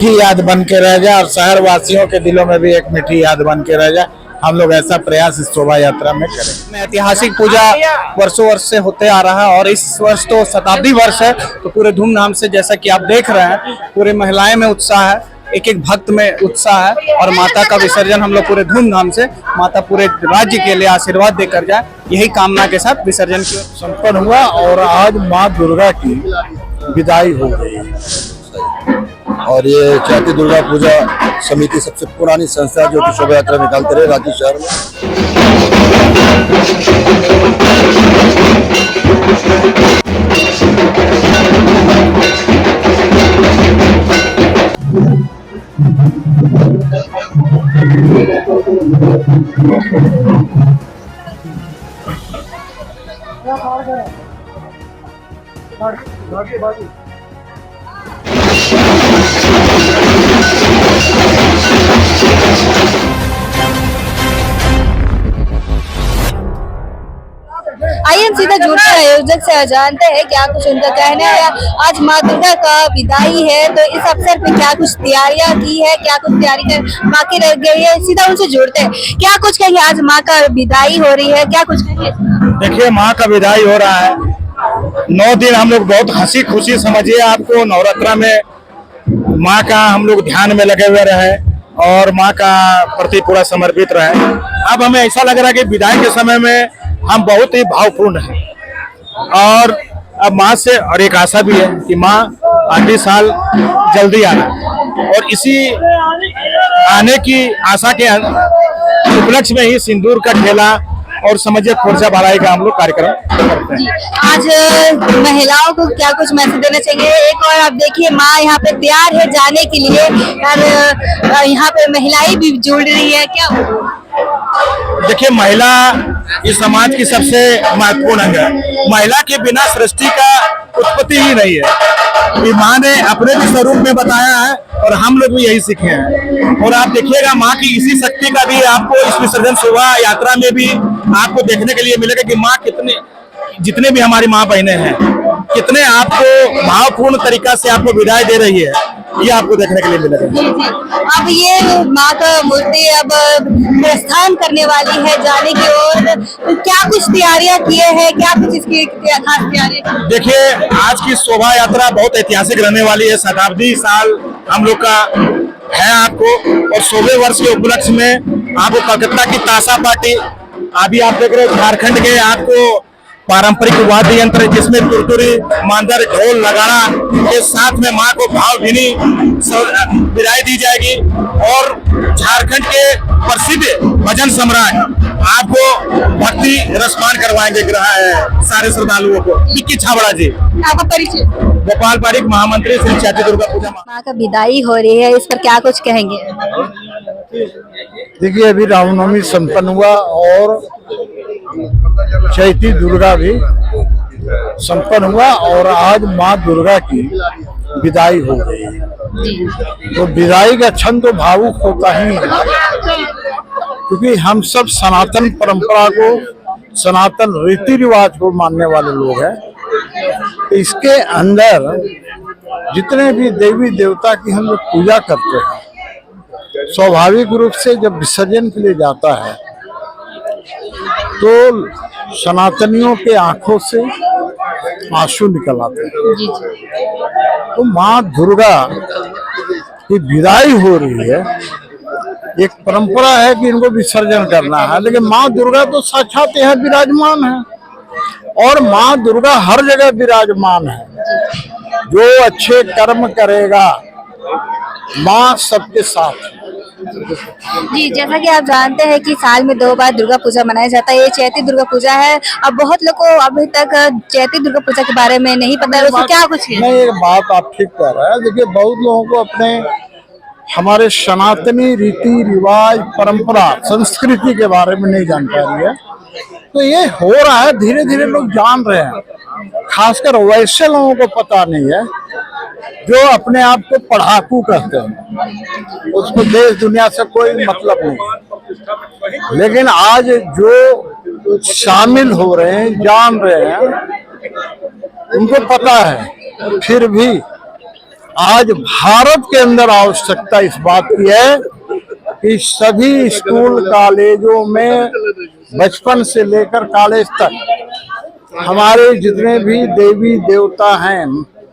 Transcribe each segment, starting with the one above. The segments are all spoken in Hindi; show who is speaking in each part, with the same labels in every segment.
Speaker 1: मीठी याद बन के रह जाए और शहर वासियों के दिलों में भी एक मीठी याद बन के रह जाए। हम लोग ऐसा प्रयास इस शोभा यात्रा में करें।
Speaker 2: ऐतिहासिक पूजा वर्षों वर्ष से होते आ रहा है और इस वर्ष तो शताब्दी वर्ष है, तो पूरे धूमधाम से जैसा कि आप देख रहे हैं पूरे महिलाएं में उत्साह है, एक एक भक्त में उत्साह है और माता का विसर्जन हम लोग पूरे धूमधाम से माता पूरे राज्य के लिए आशीर्वाद देकर जाए, यही कामना के साथ विसर्जन
Speaker 1: संपन्न हुआ और आज माँ दुर्गा की विदाई हो गई।
Speaker 3: और ये चैती दुर्गा पूजा समिति सबसे पुरानी संस्था जो कि शोभा यात्रा निकालते रहे राज्य शहर में।
Speaker 4: आइए हम सीधा जुड़ते हैं आयोजक से, जानते हैं क्या कुछ उनका कहना है। आज माँ दुर्गा का विदाई है तो इस अवसर पे क्या कुछ तैयारियां की है, क्या कुछ तैयारी बाकी रह गई है, सीधा उनसे जुड़ते हैं। क्या कुछ कहेंगे, आज माँ का विदाई हो रही है, क्या कुछ कहेंगे?
Speaker 1: देखिए, माँ का विदाई हो रहा है। 9 दिन हम लोग बहुत हंसी खुशी समझिए आपको, नवरात्रा में माँ का हम लोग ध्यान में लगे हुए रहे और माँ का प्रति पूरा समर्पित रहे। अब हमें ऐसा लग रहा है कि विदाई के समय में हम बहुत ही भावपूर्ण हैं और अब माँ से और एक आशा भी है कि माँ अगले साल जल्दी आना, और इसी आने की आशा के उपलक्ष्य में ही सिंदूर का खेला और समझिए खोरचा भराई का हम लोग कार्यक्रम करते हैं।
Speaker 4: आज महिलाओं को क्या कुछ मैसेज देना चाहिए? एक और आप देखिए माँ यहाँ पे तैयार है जाने के लिए और यहाँ पे महिलाएं भी जुड़ रही है, क्या?
Speaker 1: देखिए, महिला इस समाज की सबसे महत्वपूर्ण अंग है। महिला के बिना सृष्टि का उत्पत्ति ही नहीं है। माँ ने अपने भी स्वरूप में बताया है और हम लोग भी यही सीखे हैं। और आप देखिएगा माँ की इसी शक्ति का भी आपको इस विसर्जन शोभा यात्रा में भी आपको देखने के लिए मिलेगा कि माँ कितने, जितने भी हमारी माँ बहनें हैं, कितने आपको भावपूर्ण तरीका से आपको विदाई दे रही है, ये आपको देखने के लिए मिलेगा।
Speaker 4: अब ये माँ का मूर्ति अब प्रस्थान करने वाली है जाने की ओर, तो क्या कुछ तैयारियां किए हैं, क्या कुछ इसकी खास तैयारियां?
Speaker 1: देखिए, आज की शोभा यात्रा बहुत ऐतिहासिक रहने वाली है। शताब्दी साल हम लोग का है आपको, और 100वें वर्ष के उपलक्ष्य में आपको कलकत्ता की ताशा पार्टी, अभी आप देख रहे हो झारखंड के आपको पारंपरिक वाद्य यंत्र जिसमें तुरतुरी, मांदर, ढोल, नगाड़ा के साथ में माँ को भावभीनी विदाई दी जाएगी। और झारखंड के प्रसिद्ध भजन सम्राट आपको भक्ति रसपान करवाएंगे सारे श्रद्धालुओं को। विक्की छाबड़ा जी।
Speaker 4: आपका परिचय?
Speaker 1: गोपाल पारिक, महामंत्री श्री चैती दुर्गा पूजा।
Speaker 4: माँ का विदाई हो रही है, इस पर क्या कुछ कहेंगे?
Speaker 1: देखिए, अभी रामनवमी संपन्न हुआ और चैती दुर्गा भी संपन्न हुआ और आज माँ दुर्गा की विदाई हो गई। तो विदाई का क्षण तो भावुक होता ही है, क्योंकि हम सब सनातन परंपरा को, सनातन रीति रिवाज को मानने वाले लोग हैं। इसके अंदर जितने भी देवी देवता की हम लोग पूजा करते हैं, स्वाभाविक रूप से जब विसर्जन के लिए जाता है तो सनातनियों के आंखों से आंसू निकल आते हैं। तो माँ दुर्गा की विदाई हो रही है। एक परंपरा है कि इनको विसर्जन करना है, लेकिन माँ दुर्गा तो साक्षात यहाँ विराजमान है और माँ दुर्गा हर जगह विराजमान है। जो अच्छे कर्म करेगा माँ सबके साथ।
Speaker 4: जी, जैसा कि आप जानते हैं कि साल में 2 बार दुर्गा पूजा मनाया जाता है, ये चैती दुर्गा पूजा है। अब बहुत लोग को अभी तक चैती दुर्गा पूजा के बारे में नहीं पता है, उसमें क्या कुछ है?
Speaker 1: नहीं, एक बात आप ठीक कह रहे हैं। देखिए, बहुत लोगों को अपने हमारे सनातनी रीति रिवाज, परंपरा, संस्कृति के बारे में नहीं जानकारी है। तो ये हो रहा है, धीरे धीरे लोग जान रहे हैं। खासकर वैसे लोगों को पता नहीं है जो अपने आप को पढ़ाकू कहते हैं, उसको देश दुनिया से कोई मतलब नहीं। लेकिन आज जो शामिल हो रहे हैं, जान रहे हैं, उनको पता है। फिर भी
Speaker 5: आज भारत के अंदर आवश्यकता इस बात की है कि सभी स्कूल कॉलेजों में बचपन से लेकर कॉलेज तक हमारे जितने भी देवी देवता हैं,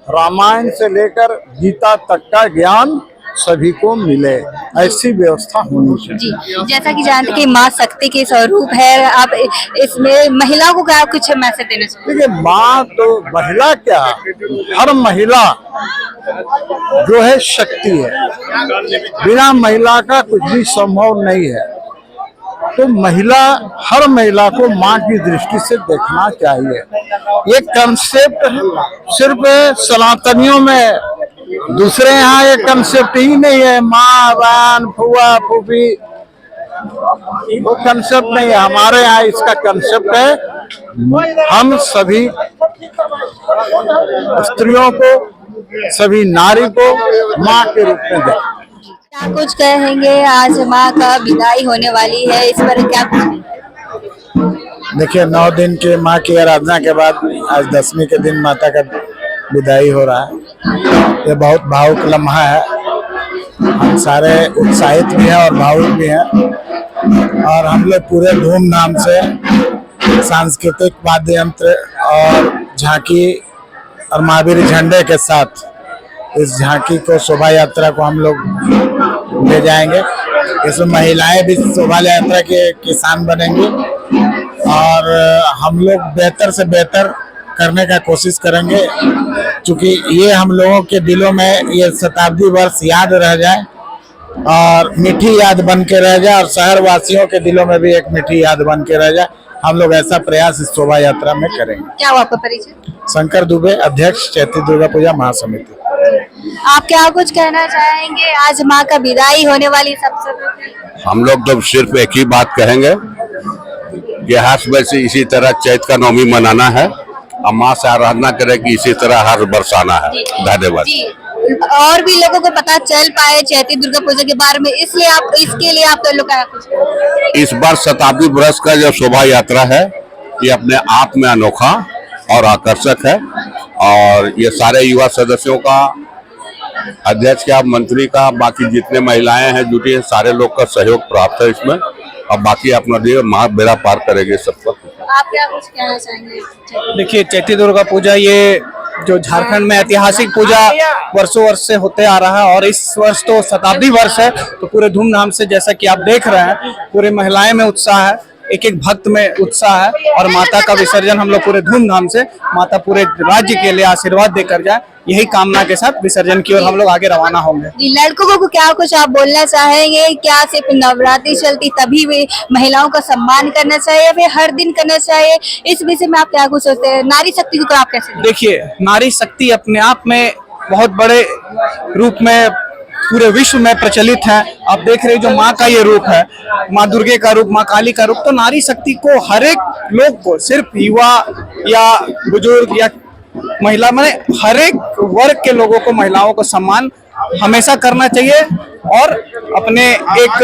Speaker 5: रामायण से लेकर गीता तक का ज्ञान सभी को मिले, ऐसी व्यवस्था होनी चाहिए।
Speaker 4: जी, जैसा कि जानते हैं कि माँ शक्ति के स्वरूप है, आप इसमें महिलाओं को क्या कुछ मैसेज देना चाहिए?
Speaker 5: देखिए, माँ तो महिला क्या, हर महिला जो है शक्ति है, बिना महिला का कुछ भी संभव नहीं है। तो महिला, हर महिला को माँ की दृष्टि से देखना चाहिए। ये कंसेप्ट सिर्फ सनातनियों में, दूसरे यहाँ ये कंसेप्ट ही नहीं है। माँ, बहन, फुआ, फूफी, वो कंसेप्ट नहीं है। हमारे यहाँ इसका कंसेप्ट है, हम सभी स्त्रियों को, सभी नारी को माँ के रूप में देखें।
Speaker 4: क्या कुछ कहेंगे, आज माँ का विदाई होने वाली है, इस पर क्या कुछ?
Speaker 1: देखिए, 9 दिन के माँ की आराधना के बाद आज 10वीं के दिन माता का विदाई हो रहा है। ये बहुत भावुक लम्हा है। हम सारे उत्साहित भी हैं और भावुक भी हैं, और हम लोग पूरे धूमधाम से सांस्कृतिक वाद्य यंत्र और झांकी और महावीर झंडे के साथ इस झांकी को, शोभा यात्रा को हम लोग ले जाएंगे। इसमें महिलाएं भी शोभा यात्रा के किसान बनेंगी, और हम लोग बेहतर से बेहतर करने का कोशिश करेंगे, क्योंकि ये हम लोगों के दिलों में ये शताब्दी वर्ष याद रह जाए और मीठी याद बन के रह जाए, और शहर वासियों के दिलों में भी एक मीठी याद बन के रह जाए। हम लोग ऐसा प्रयास इस शोभा यात्रा में करेंगे।
Speaker 4: क्या हुआ आपका परिचय?
Speaker 1: शंकर दुबे, अध्यक्ष चैती दुर्गा पूजा महासमिति।
Speaker 4: आप क्या कुछ कहना चाहेंगे, आज माँ का विदाई होने वाली सबसे?
Speaker 6: हम लोग तो सिर्फ एक ही बात कहेंगे कि हर वर्ष इसी तरह चैत का नवमी मनाना है, और माँ से आराधना करें कि इसी तरह हर वर्ष आना है। धन्यवाद।
Speaker 4: और भी लोगों को पता चल पाए चैती दुर्गा पूजा के बारे में, इसलिए आप, इसके लिए आप लोग क्या कुछ?
Speaker 6: इस बार शताब्दी वर्ष का जो शोभा यात्रा है, ये अपने आप में अनोखा और आकर्षक है, और ये सारे युवा सदस्यों का, अध्यक्ष का, मंत्री का, बाकी जितने महिलाएं हैं जुटी हैं, सारे लोग का सहयोग प्राप्त है इसमें, और बाकी अपना लिए माँ बेड़ा पार करेंगे सब पर।
Speaker 4: आप क्या कुछ कहना चाहेंगे?
Speaker 2: देखिए, चैती दुर्गा पूजा ये जो झारखंड में ऐतिहासिक पूजा वर्षों वर्ष से होते आ रहा है, और इस वर्ष तो शताब्दी वर्ष है, तो पूरे धूमधाम से, जैसा कि आप देख रहे हैं, पूरे महिलाएं में उत्साह है, एक एक भक्त में उत्साह है, और माता का विसर्जन हम लोग पूरे धूमधाम से, माता पूरे राज्य के लिए आशीर्वाद देकर जाए, यही कामना के साथ विसर्जन की ओर हम लोग आगे रवाना होंगे।
Speaker 4: जी, लड़कों को क्या कुछ आप बोलना चाहेंगे? क्या सिर्फ नवरात्रि चलती तभी भी महिलाओं का सम्मान करना चाहिए, या फिर हर दिन करना चाहिए? इस विषय में आप क्या कुछ सोचते हैं? नारी शक्ति को आप कैसे?
Speaker 2: देखिए, नारी शक्ति अपने आप में बहुत बड़े रूप में पूरे विश्व में प्रचलित है। आप देख रहे हैं जो माँ का ये रूप है, माँ दुर्गे का रूप, माँ काली का रूप, तो नारी शक्ति को हर एक लोग को, सिर्फ युवा या बुजुर्ग या महिला, माने हर एक वर्ग के लोगों को, महिलाओं को सम्मान हमेशा करना चाहिए, और अपने एक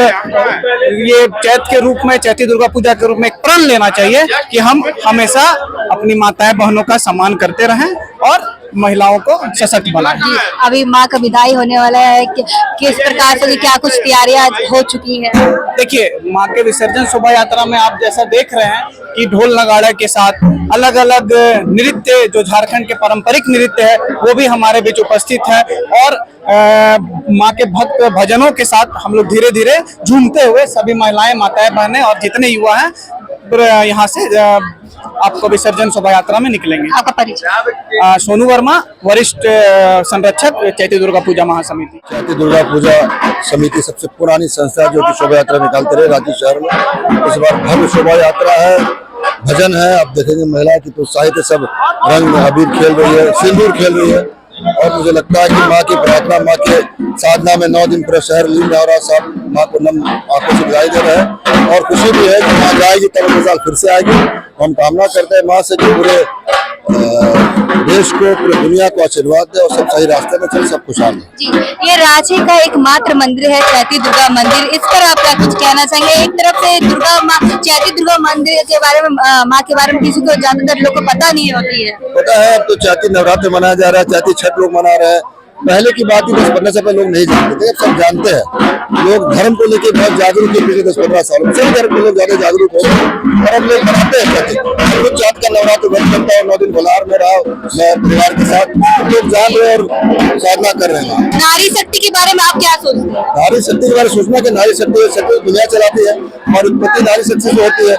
Speaker 2: ये चैत के रूप में, चैती दुर्गा पूजा के रूप में एक प्रण लेना चाहिए कि हम हमेशा अपनी माताएं बहनों का सम्मान करते रहें और महिलाओं को सशक्त बनाएं।
Speaker 4: अभी माँ का विदाई होने वाला है, किस प्रकार से क्या कुछ तैयारियां हो चुकी है?
Speaker 2: देखिए, माँ के विसर्जन शोभा यात्रा में आप जैसा देख रहे हैं कि ढोल नगाड़े के साथ अलग अलग नृत्य, जो झारखंड के पारंपरिक नृत्य है, वो भी हमारे बीच उपस्थित है, और माँ के भक्त भजनों के साथ हम लोग धीरे धीरे झूमते हुए सभी महिलाएं, माताएं, बहनें और जितने युवा हैं यहाँ से आपको विसर्जन शोभा यात्रा में निकलेंगे।
Speaker 4: आपका परिचय?
Speaker 2: सोनू वर्मा, वरिष्ठ संरक्षक, चैती दुर्गा पूजा महासमिति।
Speaker 3: चैती दुर्गा पूजा समिति सबसे पुरानी संस्था जो कि शोभा यात्रा निकालते रहे राज्य शहर में। इस बार भव्य शोभा यात्रा है, भजन है। आप देखेंगे महिला की तो उत्साहित है, सब रंग में अबीर खेल रही है, सिंदूर खेल रही है, और मुझे लगता है कि माँ की प्रार्थना, माँ के साधना में 9 दिन पूरा शहर लीन हो रहा है। सब माँ को नम आंखों से दिखाई दे रहे हैं, और खुशी भी है कि माँ जाएगी तब अगले साल फिर से आएगी। हम कामना करते हैं माँ से कि पूरे देश को, पूरी दुनिया को आशीर्वाद दे और सब सही रास्ते में चले, सब खुशहाल है।
Speaker 4: जी, ये रांची का एकमात्र मंदिर है चैती दुर्गा मंदिर, इस पर आप क्या कुछ कहना चाहेंगे? एक तरफ से दुर्गा माँ, चैती दुर्गा मंदिर के बारे में, माँ के बारे में किसी को ज्यादातर लोग को पता नहीं होती है।
Speaker 3: पता है, अब तो चैती नवरात्र मनाया जा रहा है, चैती छठ लोग मना रहे हैं, पहले की बात ही 10-15 साल पहले लोग नहीं जानते थे, अब सब जानते हैं। लोग धर्म को लेकर बहुत जागरूक है पिछले 10-15 सालों में, सभी धर्म के लोग ज्यादा जागरूक हो गए और अब लोग मनाते हैं प्रति चाँद का नवरात्र व्रत करता है, 9 दिन बुलार में रहा मैं परिवार के साथ, लोग जान रहे और साधना कर रहे हैं।
Speaker 4: नारी शक्ति के बारे में आप क्या सोचते हैं?
Speaker 3: नारी शक्ति के बारे में सोचना कि नारी शक्ति दुनिया चलाती है, हमारी उत्पत्ति नारी शक्ति से होती है।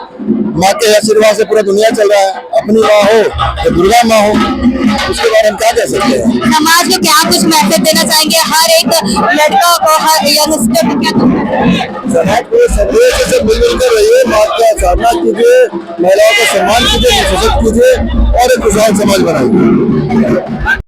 Speaker 3: माँ के आशीर्वाद से पूरा दुनिया चल रहा है। अपनी माँ हो या दुर्गा माँ हो, उसके बारे में क्या कह सकते हैं?
Speaker 4: समाज को क्या कुछ मैसेज देना चाहेंगे हर एक लड़का को, हर यंगस्टर को क्या
Speaker 3: समाज को संदेश से मिलजुल कर रहिए, माँ का साधना कीजिए, महिलाओं का सम्मान कीजिए, सशक्त कीजिए और एक खुशहाल समाज बनाइए।